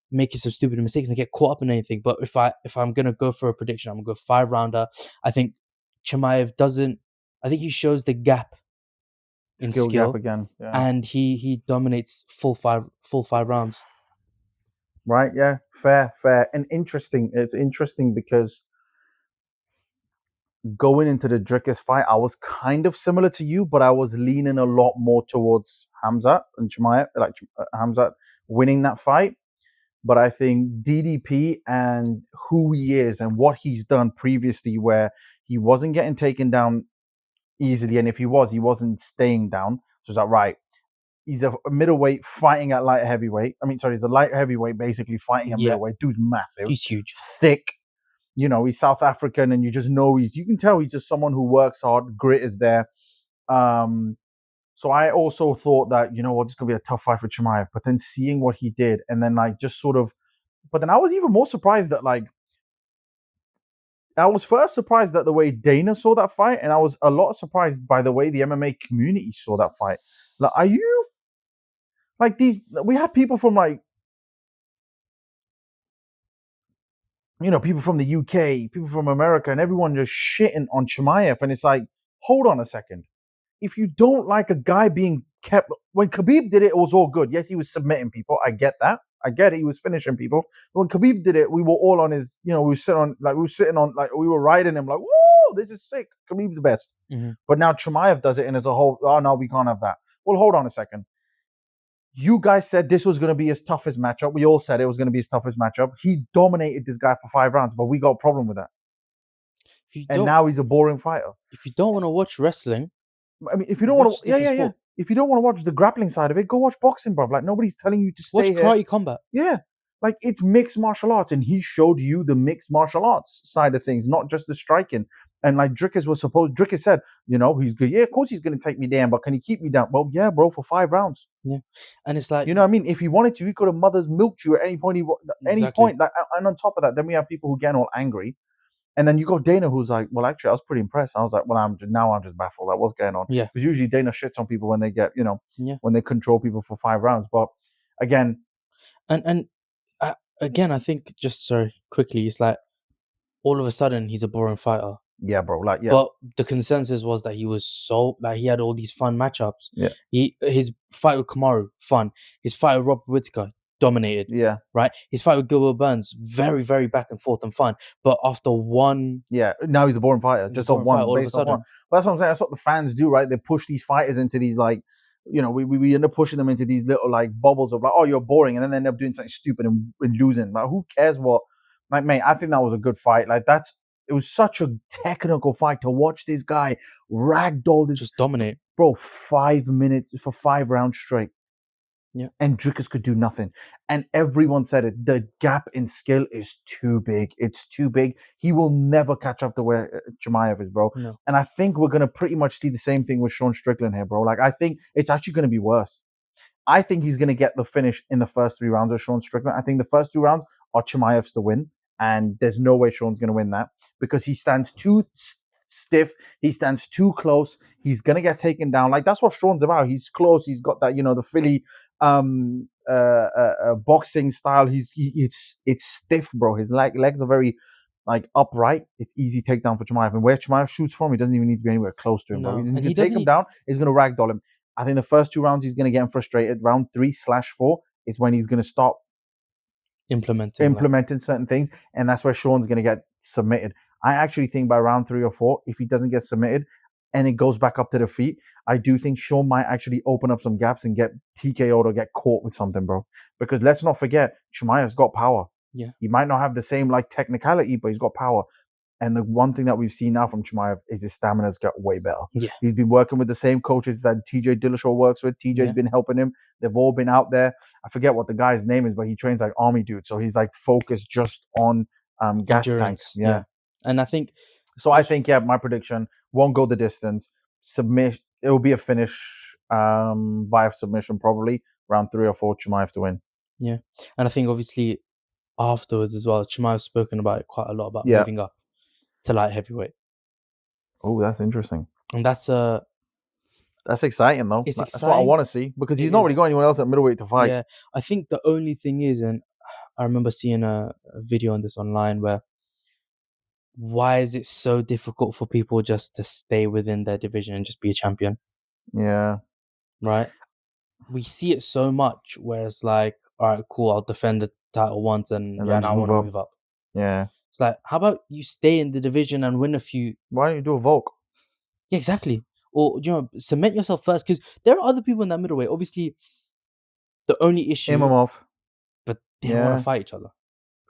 making some stupid mistakes and get caught up in anything. But if I'm gonna go for a prediction, I'm gonna go 5-rounder. I think Chimaev doesn't. I think he shows the gap in skill gap again, and he dominates full five rounds. Right? Yeah, fair, and interesting. It's interesting because going into the Dricus fight, I was kind of similar to you, but I was leaning a lot more towards Khamzat and Chimaev, like Khamzat winning that fight. But I think DDP and who he is and what he's done previously, where he wasn't getting taken down easily, and if he was, he wasn't staying down. So it's like, right, he's a middleweight fighting at light heavyweight. I mean, sorry, he's a light heavyweight basically fighting at middleweight. Dude's massive. He's huge. Thick. You know, he's South African, and you just know you can tell he's just someone who works hard. Grit is there. So I also thought that, you know what, this could be a tough fight for Chimaev. But then seeing what he did, and then like just sort of, but then I was even more surprised that I was first surprised at the way Dana saw that fight, and I was a lot surprised by the way the MMA community saw that fight. Like, are you like these? We had people from like, you know, people from the UK, people from America, and everyone just shitting on Chimaev, and it's like, hold on a second. If you don't like a guy being kept, when Khabib did it, it was all good. Yes, he was submitting people. I get that. I get it. He was finishing people. But when Khabib did it, we were all on his, you know, we were riding him like, whoa, this is sick. Khabib's the best. Mm-hmm. But now Chimaev does it, and it's a whole, oh no, we can't have that. Well, hold on a second. You guys said this was going to be his toughest matchup. We all said it was going to be his toughest matchup. He dominated this guy for 5 rounds, but we got a problem with that. And now he's a boring fighter. If you don't want to watch wrestling, I mean, if you don't want to, yeah. If you don't want to watch the grappling side of it, go watch boxing, bro. Like, nobody's telling you to stay watch karate combat. Yeah, like it's mixed martial arts, and he showed you the mixed martial arts side of things, not just the striking. And like Dricus said, you know, he's good. Yeah, of course he's going to take me down, but can he keep me down? Well, yeah, bro, for 5 rounds. Yeah, and it's like, you know what I mean? If he wanted to, he could have mother's milked you at any point. Point. Like, and on top of that, then we have people who get all angry. And then you got Dana, who's like, well, actually, I was pretty impressed. I was like, well, I'm just baffled. Like, what's going on? Yeah. Because usually Dana shits on people when they get, you know, when they control people for 5 rounds. But again, again, I think quickly, it's like all of a sudden he's a boring fighter. Yeah, bro. Like, yeah. But the consensus was that he was he had all these fun matchups. Yeah. His fight with Kamaru, fun. His fight with Robert Whittaker, dominated. Yeah. Right? His fight with Gilbert Burns, very, very back and forth and fun. But after one... Yeah, now he's a boring fighter. Just on one. All of a sudden. But that's what I'm saying. That's what the fans do, right? They push these fighters into these, like, you know, we end up pushing them into these little, like, bubbles of, like, oh, you're boring. And then they end up doing something stupid and losing. Like, who cares what... Like, mate, I think that was a good fight. Like, that's... it was such a technical fight to watch this guy ragdoll this Just dominate. bro 5 minutes for 5 rounds straight. Yeah. And Dricus could do nothing. And everyone said it. The gap in skill is too big. It's too big. He will never catch up to where Chimaev is, bro. No. And I think we're going to pretty much see the same thing with Sean Strickland here, bro. Like, I think it's actually going to be worse. I think he's going to get the finish in the first 3 rounds of Sean Strickland. I think the first 2 rounds are Chimaev's to win. And there's no way Sean's going to win that because he stands too stiff. He stands too close. He's going to get taken down. Like, that's what Sean's about. He's close. He's got that, the Philly boxing style. It's stiff, bro. His legs are very like upright. It's easy takedown for Chimaev. And where Chimaev shoots from, he doesn't even need to be anywhere close to him, bro. No. He can take him down. He's going to ragdoll him. I think the first 2 rounds he's going to get him frustrated. Round 3/4 is when he's going to start implementing certain things, and that's where Sean's going to get submitted. I actually think by round 3 or 4, if he doesn't get submitted and it goes back up to the feet, I do think Sean might actually open up some gaps and get TKO'd or get caught with something, bro. Because let's not forget, Chimaev's got power. Yeah. He might not have the same like technicality, but he's got power. And the one thing that we've seen now from Chimaev is his stamina's got way better. Yeah. He's been working with the same coaches that TJ Dillashaw works with. TJ's been helping him. They've all been out there. I forget what the guy's name is, but he trains like army dude. So he's like focused just on gas tanks. Yeah. And I think... So I think, my prediction won't go the distance. It will be a finish via submission probably. Round 3 or 4, Chimaev to win. Yeah. And I think obviously afterwards as well, Chimaev's spoken about it quite a lot about moving up to light heavyweight. Oh, that's interesting. And that's exciting though. That's what I want to see because he's not really got anyone else at middleweight to fight. Yeah, I think the only thing is, and I remember seeing a video on this online where, why is it so difficult for people just to stay within their division and just be a champion? Yeah. Right? We see it so much where it's like, all right, cool, I'll defend the title once and now I want to move up. Yeah. It's like, how about you stay in the division and win a few? Why don't you do a Volk? Yeah, exactly. Or, cement yourself first, because there are other people in that middleweight. Obviously, the only issue... Imamov. But they don't want to fight each other.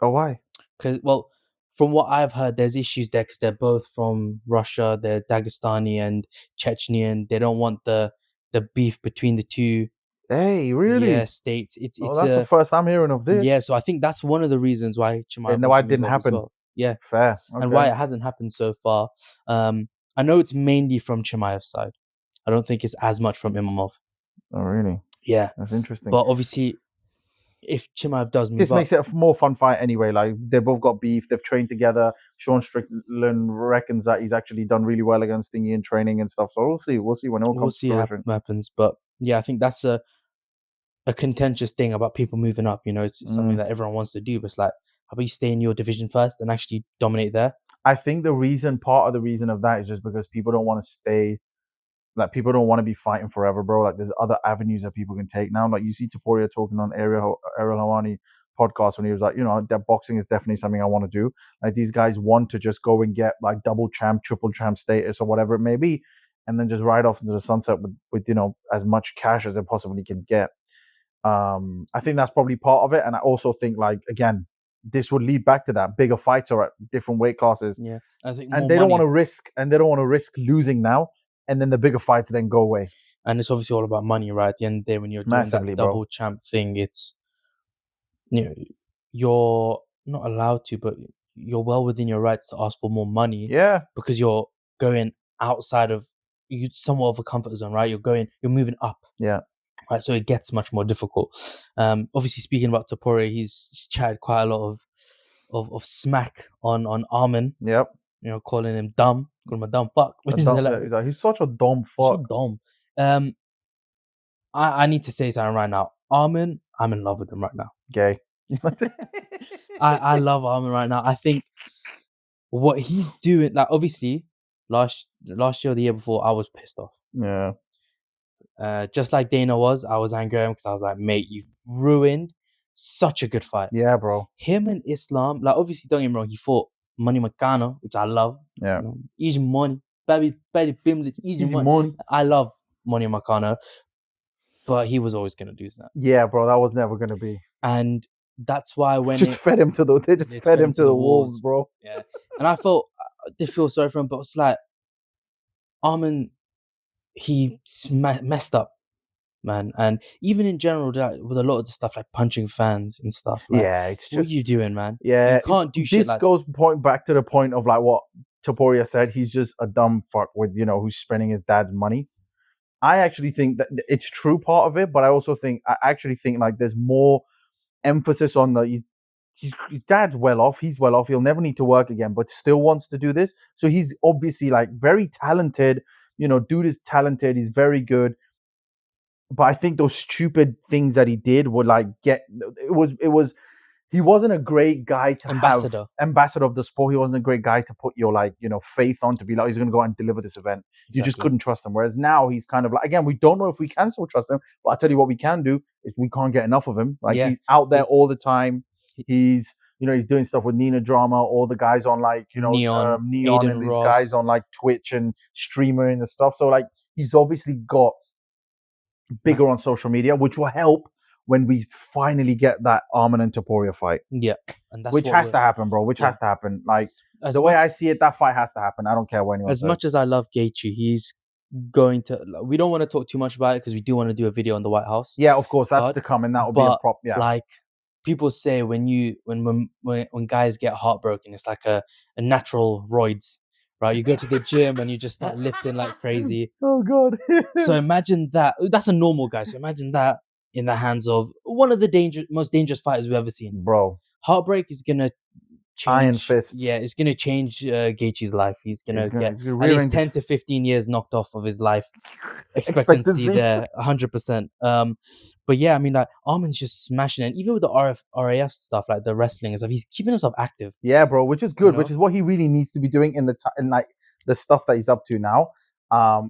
Oh, why? Because, well, from what I've heard, there's issues there because they're both from Russia. They're Dagestani and Chechenian. They don't want the beef between the two. Hey, really? Yeah, states. It's that's the first I'm hearing of this. Yeah, so I think that's one of the reasons why Chimaev... why it didn't happen. Well. Yeah. Fair. Okay. And why it hasn't happened so far. I know it's mainly from Chimaev's side. I don't think it's as much from Imamov. Oh, really? Yeah. That's interesting. But obviously, if Chimaev does move this makes it a more fun fight anyway. Like, they both got beef. They've trained together. Sean Strickland reckons that he's actually done really well against Thingy in training and stuff. So we'll see. We'll see when it all comes to fruition. What happens. But yeah, I think that's a contentious thing about people moving up. It's something that everyone wants to do. But it's like, how about you stay in your division first and actually dominate there? I think part of the reason of that is just because people don't want to stay. Like, people don't want to be fighting forever, bro. Like, there's other avenues that people can take now. Like, you see Topuria talking on Ariel Helwani podcast when he was like, that boxing is definitely something I want to do. Like, these guys want to just go and get like double champ, triple champ status or whatever it may be, and then just ride off into the sunset with as much cash as they possibly can get. I think that's probably part of it. And I also think, like, again, this would lead back to that. Bigger fights are at different weight classes. Yeah. I think and they don't want to risk losing now. And then the bigger fights then go away. And it's obviously all about money, right? At the end of the day, when you're doing that double champ thing, it's, you're not allowed to, but you're well within your rights to ask for more money. Yeah. Because you're going outside of somewhat of a comfort zone, right? You're moving up. Yeah. Right. So it gets much more difficult. Obviously, speaking about Topuria, he's chatted quite a lot of smack on Armin. Yep. Calling him dumb, calling him a dumb fuck. Which is hilarious. He's such a dumb fuck. He's so dumb. I need to say something right now. Armin, I'm in love with him right now. Gay. I love Armin right now. I think what he's doing, like, obviously, last year or the year before, I was pissed off. Yeah. Just like Dana was, I was angry at him because I was like, mate, you've ruined such a good fight. Yeah, bro. Him and Islam, like, obviously, don't get me wrong, he fought Money Makano, which I love. Yeah. Easy money. Baby Bimlich, easy money. I love Money Makano. But he was always going to lose that. Yeah, bro, that was never going to be. And that's why when they just fed him to the wolves, bro. Yeah. And I felt to feel sorry for him, but it's like Arman, he messed up, man. And even in general, with a lot of the stuff like punching fans and stuff, like, Yeah, it's what are just you doing, man? yeah. You can't do shit This like goes back to the point of like what Topuria said. He's just a dumb fuck with who's spending his dad's money. I actually think that it's true part of it, but I actually think like there's more emphasis on his dad's well off. He's well off. He'll never need to work again, but still wants to do this. So he's obviously like very talented. Dude is talented. He's very good. But I think those stupid things that he did would like it was he wasn't a great guy to have ambassador of the sport. He wasn't a great guy to put your faith on, to be like he's going to go out and deliver this event. You just couldn't trust him. Whereas now he's kind of like, again, we don't know if we can still trust him, but I'll tell you what we can do is we can't get enough of him. Like he's out there all the time. He's he's doing stuff with Nina Drama, all the guys on Neon Neon and these guys on like Twitch and streamer and the stuff. So like he's obviously got bigger on social media, which will help when we finally get that Arman and Topuria fight. Yeah, and that's which has to happen, bro. Which has to happen. Like the way I see it, that fight has to happen. I don't care what anyone says. As much as I love Gaethje, he's going to. We don't want to talk too much about it because we do want to do a video on the White House. Yeah, of course, that's to come, and that will be a prop. Yeah, like people say, when guys get heartbroken, it's like a natural roids. Right, you go to the gym and you just start lifting like crazy. Oh god! So imagine that. That's a normal guy. So imagine that in the hands of one of the most dangerous fighters we've ever seen. Bro, heartbreak is gonna change. Iron fists. Yeah, it's gonna change Gaethje's life. He's gonna get at least 10 to 15 years knocked off of his life expectancy there, 100%. But yeah, I mean, like Arman's just smashing it. And even with the RAF stuff, like the wrestling and stuff, he's keeping himself active. Yeah, bro, which is good. Which is what he really needs to be doing in like the stuff that he's up to now.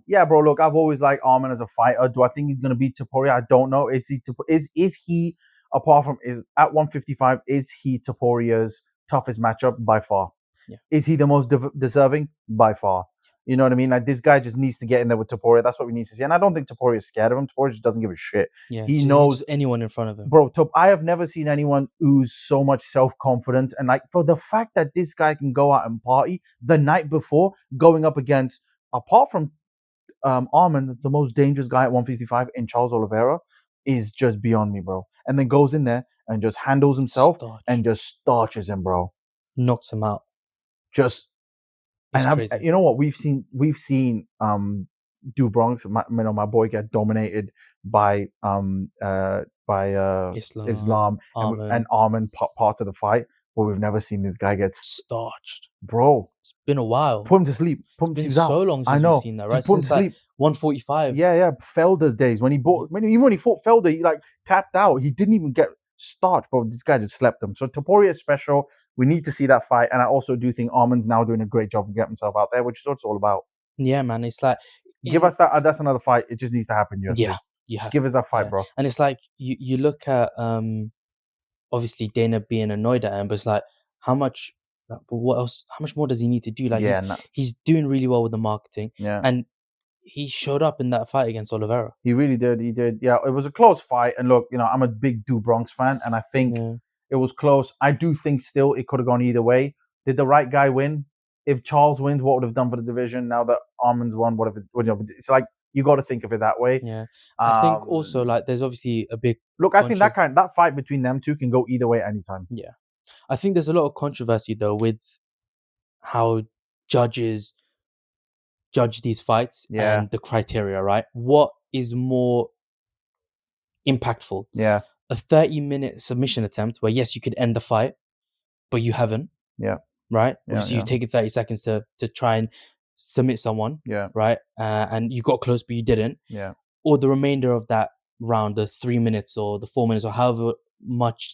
Yeah, bro. Look, I've always liked Arman as a fighter. Do I think he's gonna beat Topuria? I don't know. Is he apart from at 155? Is he Topuria's toughest matchup by far? Yeah. Is he the most deserving by far? You know what I mean? Like this guy just needs to get in there with Topuria. That's what we need to see. And I don't think Topuria is scared of him. Topuria just doesn't give a shit. Yeah, he knows anyone in front of him. Bro, I have never seen anyone ooze so much self-confidence. And like for the fact that this guy can go out and party the night before, going up against, apart from Arman, the most dangerous guy at 155 in Charles Oliveira, is just beyond me, bro. And then goes in there and just handles himself and just starches him, bro. Knocks him out. Just it's crazy. You know what we've seen Do Bronx, my boy, get dominated by Islam and Arman part of the fight, but we've never seen this guy get starched, bro. It's been a while. Put him to sleep. Put him to sleep. So long since we've seen that, right? Just put him to sleep. 145. Yeah. Felder's days when even he fought Felder, he like tapped out. He didn't even get starched, bro. This guy just slept him. So Topuria is special. We need to see that fight, and I also do think Arman's now doing a great job of getting himself out there, which is what it's all about. Yeah, man. It's like give us that. That's another fight. It just needs to happen. UFC. Yeah, just give us that fight, bro. And it's like you look at obviously Dana being annoyed at him, but it's like how much. But what else? How much more does he need to do? Like he's doing really well with the marketing. Yeah, and he showed up in that fight against Oliveira. He really did. He did. Yeah, it was a close fight. And look, I'm a big Do Bronx fan, and I think it was close. I do think still it could have gone either way. Did the right guy win? If Charles wins, what would have done for the division? Now that Arman's won, what if it's like you got to think of it that way. Yeah, I think also like there's obviously a big look. I think that fight between them two can go either way anytime. Yeah, I think there's a lot of controversy though with how judges judge these fights and the criteria, right? What is more impactful? Yeah. A 30-minute submission attempt where, yes, you could end the fight, but you haven't. Yeah. Right? Obviously, you've taken 30 seconds to try and submit someone. Yeah. Right? And you got close, but you didn't. Yeah. Or the remainder of that round, the 3 minutes or the 4 minutes or however much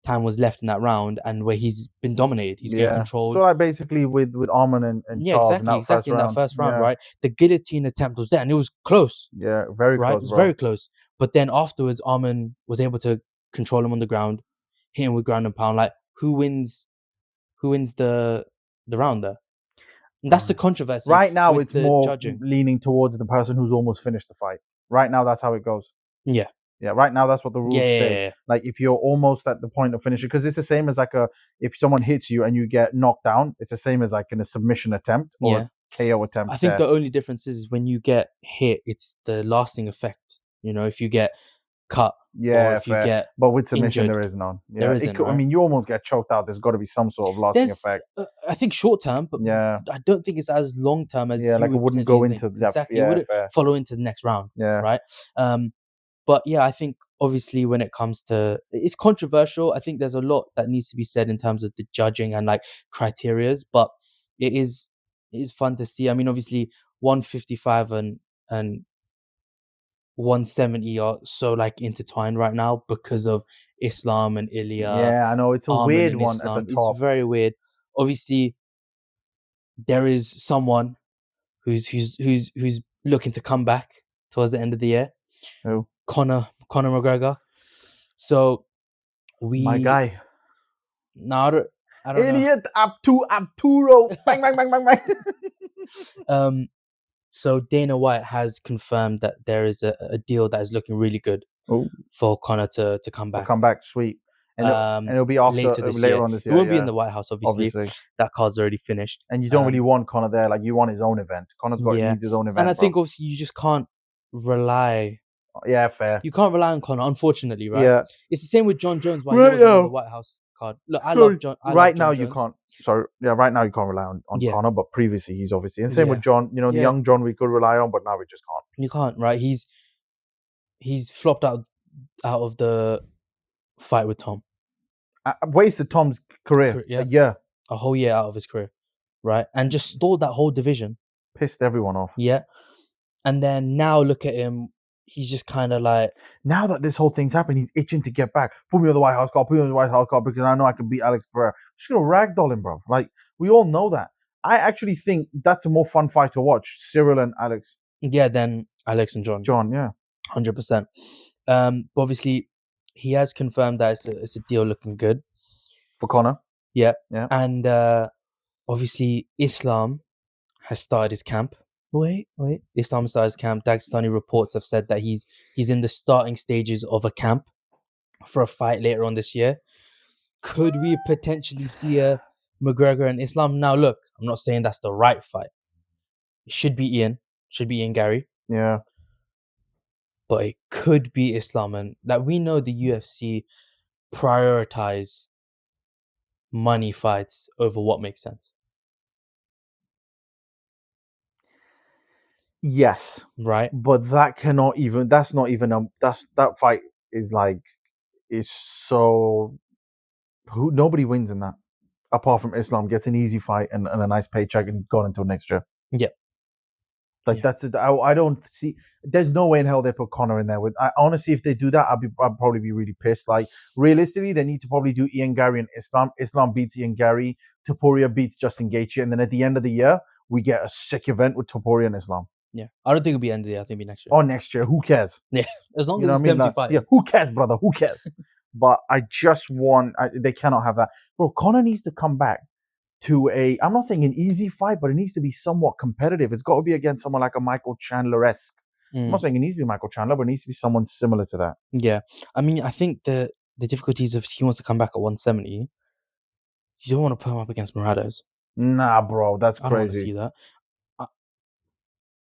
time was left in that round, and where he's been dominated, he's getting controlled. So like basically with Arman and Charles exactly in that first round, right? The guillotine attempt was there, and it was close. Yeah, very close. It was very close. But then afterwards, Arman was able to control him on the ground, hit him with ground and pound. Like who wins the round there? And that's the controversy. Right now, it's more judging. Leaning towards the person who's almost finished the fight. Right now, that's how it goes. Yeah. Yeah, right now that's what the rules state. Yeah. Like if you're almost at the point of finishing, because it's the same as like if someone hits you and you get knocked down, it's the same as like in a submission attempt or Yeah. KO attempt. I think the only difference is when you get hit, it's the lasting effect. You know, if you get cut or if you get but with submission injured, there is none. Yeah, there isn't, I right? mean, you almost get choked out. There's got to be some sort of lasting There's, effect. I think short term, but Yeah, I don't think it's as long term as yeah, you like it would wouldn't go potentially think. into that. Exactly, it Yeah, wouldn't fair. follow into the next round, Yeah, right? But yeah, I think obviously when it comes to, it's controversial. I think there's a lot that needs to be said in terms of the judging and like criterias, but it is fun to see. I mean, obviously 155 and 170 are so like intertwined right now because of Islam and Ilya, yeah, I know it's a Arman weird and one at the Islam. It's top. very weird. Obviously, there is someone who's looking to come back towards the end of the year. Who? Conor McGregor. So My guy. No, I don't know. Elliot Arturo. Bang, bang, bang, bang, bang. So Dana White has confirmed that there is a deal that is looking really good for Conor to come back. Come back, sweet. And it'll be after later on this year. It won't be in the White House, obviously. That card's already finished. And you don't really want Conor there. Like you want his own event. Conor's needs his own event. And I think obviously you just can't rely. Yeah, fair. You can't rely on Conor, unfortunately, right? Yeah. It's the same with John Jones. Why he wasn't on the White House card. Look, I love John. Right now you can't rely on Conor, but previously he's obviously, and same with John. You know, the young John we could rely on, but now we just can't. You can't, right? He's flopped out of the fight with Tom. Wasted Tom's career. A whole year out of his career, right? And just stalled that whole division. Pissed everyone off. Yeah. And then now look at him. He's just kind of like, now that this whole thing's happened, he's itching to get back. Put me on the White House card. Put me on the White House card because I know I can beat Alex Pereira. Just gonna ragdoll him, bro. Like we all know that. I actually think that's a more fun fight to watch, Cyril and Alex. Yeah, than Alex and John. John, yeah, 100%. Obviously, he has confirmed that it's a deal looking good for Conor. Yeah, yeah, and obviously Islam has started his camp. Wait. Islam started his camp. Dagestani reports have said that he's in the starting stages of a camp for a fight later on this year. Could we potentially see a McGregor and Islam? Now, look, I'm not saying that's the right fight. It should be Ian Gary. Yeah. But it could be Islam. And like we know the UFC prioritize money fights over what makes sense. Yes. Right. But that fight is like, nobody wins in that. Apart from Islam gets an easy fight and a nice paycheck and gone until next year. Yeah. Like that's it. I don't see. There's no way in hell they put Conor in there. Honestly, if they do that, I'd probably be really pissed. Like realistically, they need to probably do Ian Gary and Islam. Islam beats Ian Gary. Topuria beats Justin Gaethje, and then at the end of the year, we get a sick event with Topuria and Islam. Yeah, I don't think it'll be end of the year. I think it'll be next year. Oh, next year. Who cares? Yeah, as long as it's them to fight. Yeah, who cares, brother? Who cares? But I just want. They cannot have that, bro. Conor needs to come back to I'm not saying an easy fight, but it needs to be somewhat competitive. It's got to be against someone like a Michael Chandler-esque. I'm not saying it needs to be Michael Chandler, but it needs to be someone similar to that. Yeah. I mean, I think the difficulties of he wants to come back at 170, you don't want to put him up against Morados. Nah, bro, that's crazy. I don't want to see that.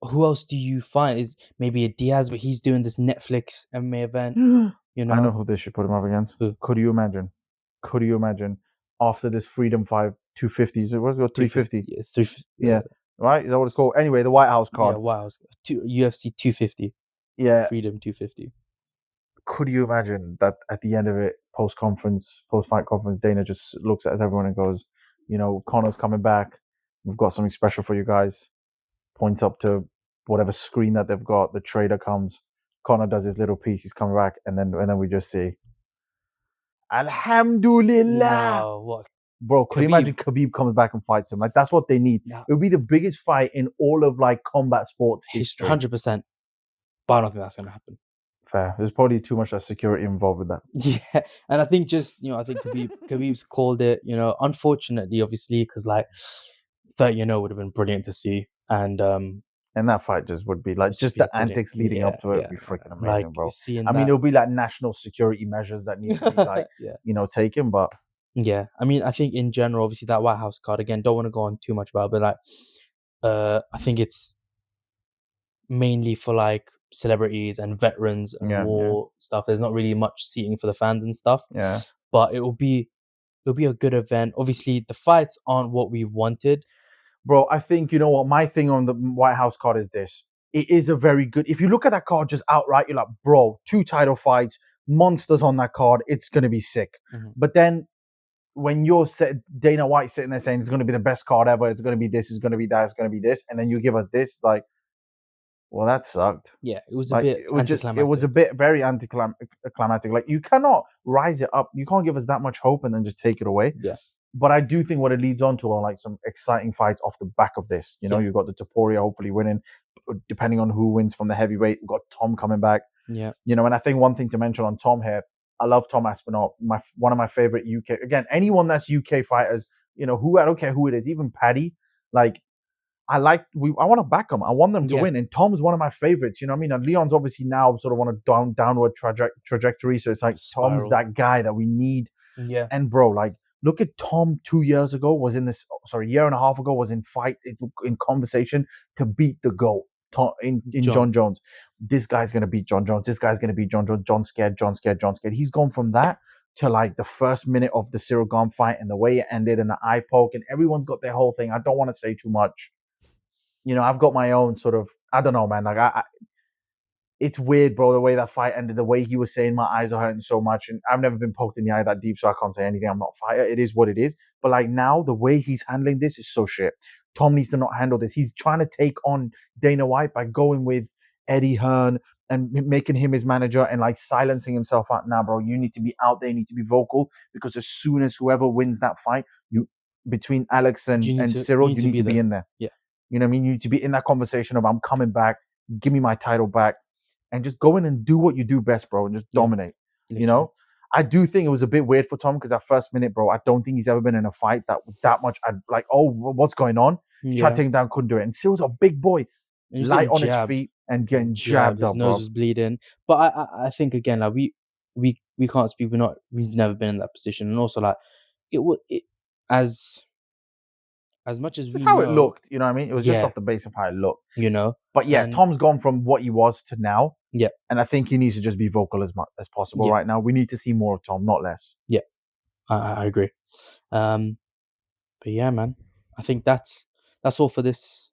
Who else do you find is maybe a Diaz, but he's doing this Netflix MMA event, you know? I know who they should put him up against. Who? Could you imagine? After this Freedom 5 250s, it was 350. 350. Yeah. Right? Is that what it's called? Anyway, the White House card. Yeah, White House. UFC 250. Yeah. Freedom 250. Could you imagine that at the end of it, post-fight conference, Dana just looks at everyone and goes, you know, Conor's coming back. We've got something special for you guys. Points up to whatever screen that they've got. The trader comes. Conor does his little piece. He's coming back. And then we just see, Alhamdulillah. No, what? Bro, could you imagine Khabib comes back and fights him? Like, that's what they need. No. It would be the biggest fight in all of, like, combat sports history. 100%. But I don't think that's going to happen. Fair. There's probably too much security involved with that. Yeah. And I think I think Khabib's called it, unfortunately, obviously, because, like, 30-0 would have been brilliant to see. And And that fight just would be like It's just be the epidemic. antics leading up to it would be freaking amazing, bro. I mean, it'll be like national security measures that need to be like, taken, but yeah. I mean, I think in general, obviously that White House card again. Don't want to go on too much about, it, but like, I think it's mainly for like celebrities and veterans and war stuff. There's not really much seating for the fans and stuff. Yeah. But it'll be a good event. Obviously, the fights aren't what we wanted. Bro, I think, you know what, my thing on the White House card is this. It is a very good, if you look at that card just outright, you're like, bro, 2 title fights, monsters on that card, it's going to be sick. Mm-hmm. But then when you're Dana White sitting there saying it's going to be the best card ever, it's going to be this, it's going to be that, it's going to be this, and then you give us this, like, well, that sucked. Yeah, it was a bit anticlimactic. It was a bit very anticlimactic. Like, you cannot rise it up. You can't give us that much hope and then just take it away. Yeah. But I do think what it leads on to are like some exciting fights off the back of this. You know, you've got the Topuria hopefully winning, depending on who wins from the heavyweight. We've got Tom coming back. Yeah. You know, and I think one thing to mention on Tom here, I love Tom Aspinall. One of my favorite UK. Again, anyone that's UK fighters, you know, I don't care who it is, even Paddy. Like, I want to back them. I want them to win. And Tom's one of my favorites. You know what I mean? And Leon's obviously now sort of on a downward trajectory. So it's like Tom's that guy that we need. Yeah. And bro, like, look at Tom 2 years ago, a year and a half ago, was in conversation to beat the GOAT in John Jones. This guy's going to beat John Jones. This guy's going to beat John Jones. John scared. He's gone from that to like the first minute of the Cyril Gane fight and the way it ended and the eye poke, and everyone's got their whole thing. I don't want to say too much. You know, I've got my own sort of, I don't know, man. Like, it's weird, bro, the way that fight ended, the way he was saying my eyes are hurting so much. And I've never been poked in the eye that deep, so I can't say anything. I'm not a fighter. It is what it is. But like now, the way he's handling this is so shit. Tom needs to not handle this. He's trying to take on Dana White by going with Eddie Hearn and making him his manager and like silencing himself out. Now, bro, you need to be out there. You need to be vocal, because as soon as whoever wins that fight, between Alex and Cyril, you need to be in there. Yeah. You know what I mean? You need to be in that conversation of, I'm coming back. Give me my title back. And just go in and do what you do best, bro, and just dominate. Literally. You know, I do think it was a bit weird for Tom, because that first minute, bro, I don't think he's ever been in a fight that much. I'd like, oh, what's going on? Tried to take him down, couldn't do it. And Cyril's a big boy, light on his feet and getting jabbed up. His nose was bleeding. But I think again, like we can't speak. We've never been in that position, and also like it as much as we know, how it looked, you know what I mean? It was just off the base of how it looked, you know. But yeah, Tom's gone from what he was to now. Yeah, and I think he needs to just be vocal as much as possible right now. We need to see more of Tom, not less. Yeah, I agree. But yeah, man, I think that's all for this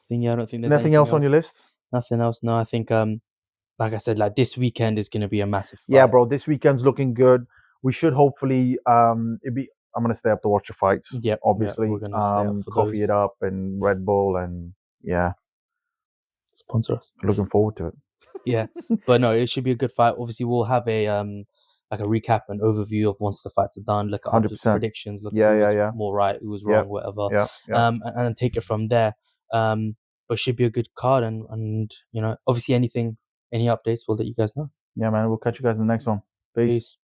thing. Yeah, I don't think there's anything else on your list. Nothing else. No, I think like I said, like this weekend is going to be a massive fight. Yeah, bro, this weekend's looking good. We should hopefully I'm gonna stay up to watch the fights. Yeah, obviously. We're gonna stay up for coffee it up and Red Bull and sponsor us. Looking forward to it. Yeah, but no, it should be a good fight. Obviously, we'll have a like a recap and overview of once the fights are done. Look at 100% predictions. Look who was more right, who was wrong, whatever. And take it from there. But should be a good card, and you know, obviously any updates, we'll let you guys know. Yeah, man. We'll catch you guys in the next one. Peace.